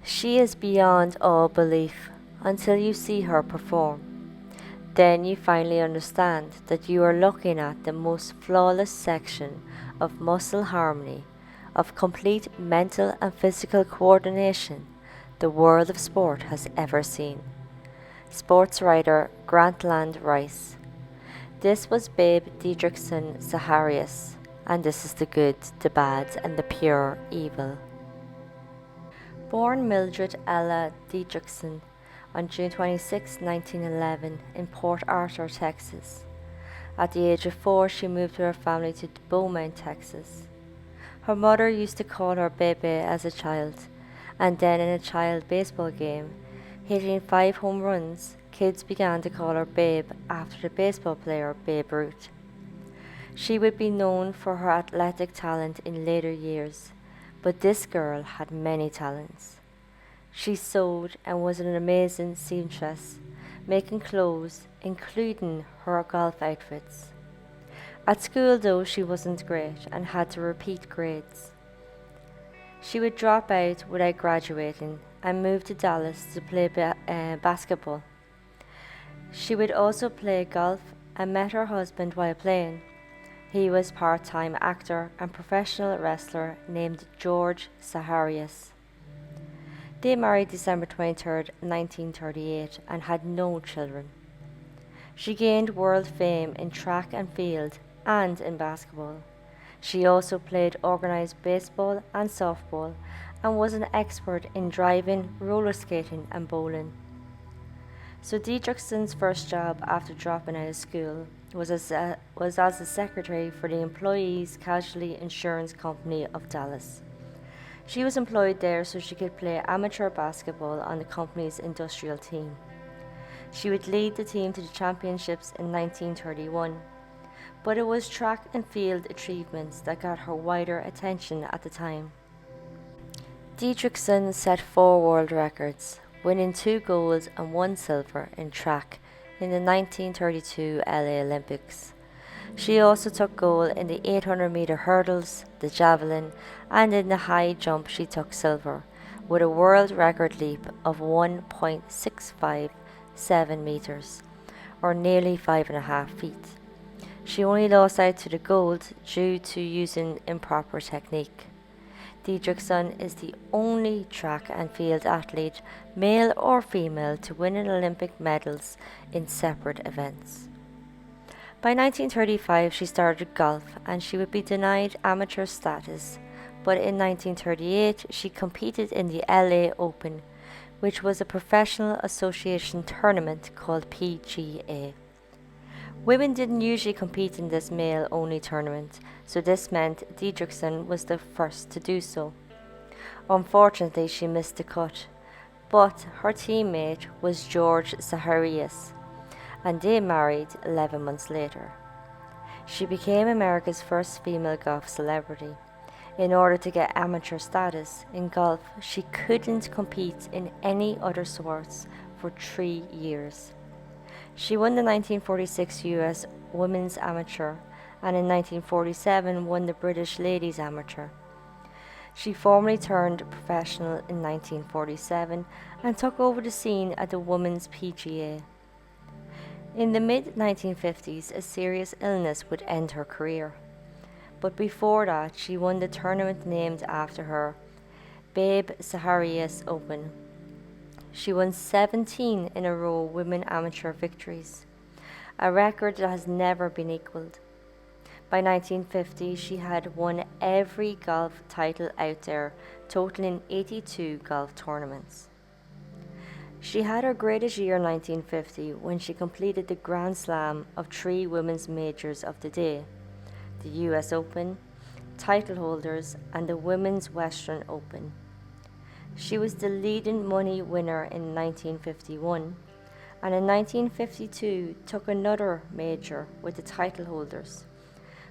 She is beyond all belief until you see her perform. Then you finally understand that you are looking at the most flawless section of muscle harmony, of complete mental and physical coordination the world of sport has ever seen. Sports writer Grantland Rice. This was Babe Didrikson Zaharias, and this is the good, the bad, and the pure evil. Born Mildred Ella Didrikson on June 26, 1911, in Port Arthur, Texas. At the age of 4, she moved with her family to Beaumont, Texas. Her mother used to call her Bebe as a child, and then in a child baseball game, hitting 5 home runs, kids began to call her Babe after the baseball player Babe Ruth. She would be known for her athletic talent in later years, but this girl had many talents. She sewed and was an amazing seamstress, making clothes, including her golf outfits. At school, though, she wasn't great and had to repeat grades. She would drop out without graduating and move to Dallas to play basketball. She would also play golf and met her husband while playing. He was a part-time actor and professional wrestler named George Zaharias. They married December 23, 1938, and had no children. She gained world fame in track and field and in basketball. She also played organized baseball and softball and was an expert in driving, roller skating, and bowling. So Didrikson's first job after dropping out of school was as a secretary for the Employees Casualty Insurance Company of Dallas. She was employed there so she could play amateur basketball on the company's industrial team. She would lead the team to the championships in 1931, but it was track and field achievements that got her wider attention at the time. Didrikson set 4 world records, winning 2 gold and 1 silver in track in the 1932 LA Olympics. She also took gold in the 800-meter hurdles, the javelin, and in the high jump she took silver, with a world record leap of 1.657 meters, or nearly 5.5 feet. She only lost out to the gold due to using improper technique. Didrikson is the only track and field athlete, male or female, to win an Olympic medals in separate events. By 1935 she started golf and she would be denied amateur status, but in 1938 she competed in the LA Open, which was a professional association tournament called PGA. Women didn't usually compete in this male-only tournament, so this meant Didrikson was the first to do so. Unfortunately, she missed the cut, but her teammate was George Zaharias, and they married 11 months later. She became America's first female golf celebrity. In order to get amateur status in golf, she couldn't compete in any other sports for 3 years. She won the 1946 US Women's Amateur and in 1947 won the British Ladies Amateur. She formally turned professional in 1947 and took over the scene at the Women's PGA. In the mid-1950s, a serious illness would end her career. But before that, she won the tournament named after her, Babe Zaharias Open. She won 17 in a row women amateur victories, a record that has never been equalled. By 1950, she had won every golf title out there, totaling 82 golf tournaments. She had her greatest year in 1950 when she completed the Grand Slam of 3 women's majors of the day, the US Open, title holders, and the Women's Western Open. She was the leading money winner in 1951, and in 1952 took another major with the title holders,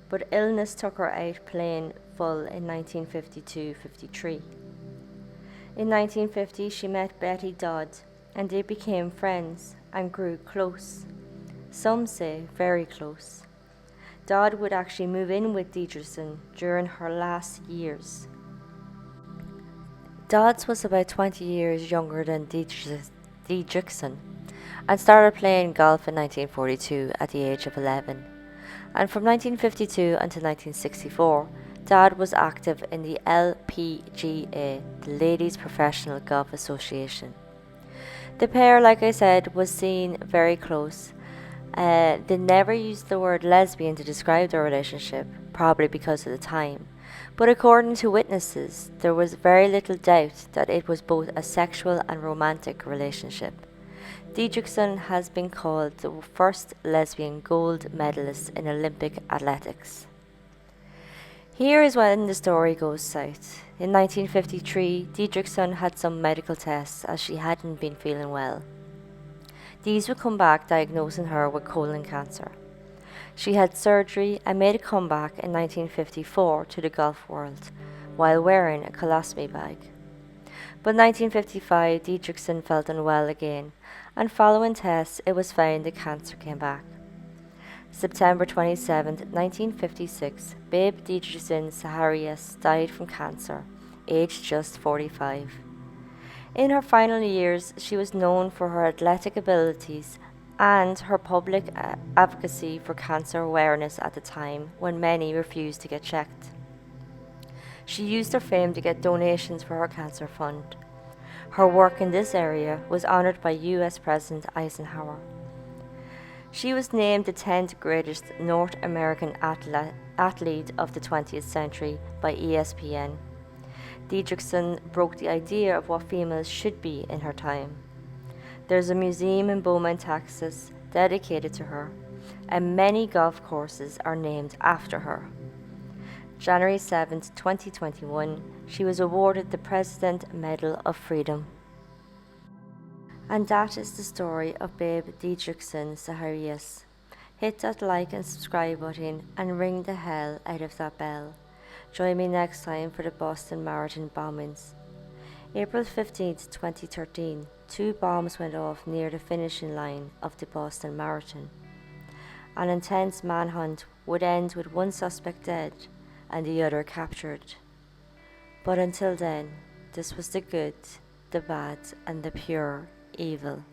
but illness took her out playing full in 1952-53. In 1950 she met Betty Dodd, and they became friends and grew close. Some say very close. Dodd would actually move in with Didrikson during her last years. Dodds was about 20 years younger than Didrikson and started playing golf in 1942 at the age of 11. And from 1952 until 1964, Dodd was active in the LPGA, the Ladies Professional Golf Association. The pair, like I said, was seen very close. They never used the word lesbian to describe their relationship, probably because of the time. But according to witnesses, there was very little doubt that it was both a sexual and romantic relationship. Didrikson has been called the first lesbian gold medalist in Olympic athletics. Here is when the story goes south. In 1953, Didrikson had some medical tests as she hadn't been feeling well. These would come back diagnosing her with colon cancer. She had surgery and made a comeback in 1954 to the golf world while wearing a colostomy bag. But in 1955, Didrikson felt unwell again, and following tests, it was found the cancer came back. September 27, 1956, Babe Didrikson Zaharias died from cancer, aged just 45. In her final years, she was known for her athletic abilities and her public advocacy for cancer awareness at the time when many refused to get checked. She used her fame to get donations for her cancer fund. Her work in this area was honored by US President Eisenhower. She was named the 10th greatest North American athlete of the 20th century by ESPN. Didrikson broke the idea of what females should be in her time. There's a museum in Beaumont, Texas, dedicated to her, and many golf courses are named after her. January 7, 2021, she was awarded the President Medal of Freedom. And that is the story of Babe Didrikson Zaharias. Hit that like and subscribe button and ring the hell out of that bell. Join me next time for the Boston Marathon bombings. April 15, 2013, 2 bombs went off near the finishing line of the Boston Marathon. An intense manhunt would end with one suspect dead and the other captured. But until then, this was the good, the bad, and the pure evil.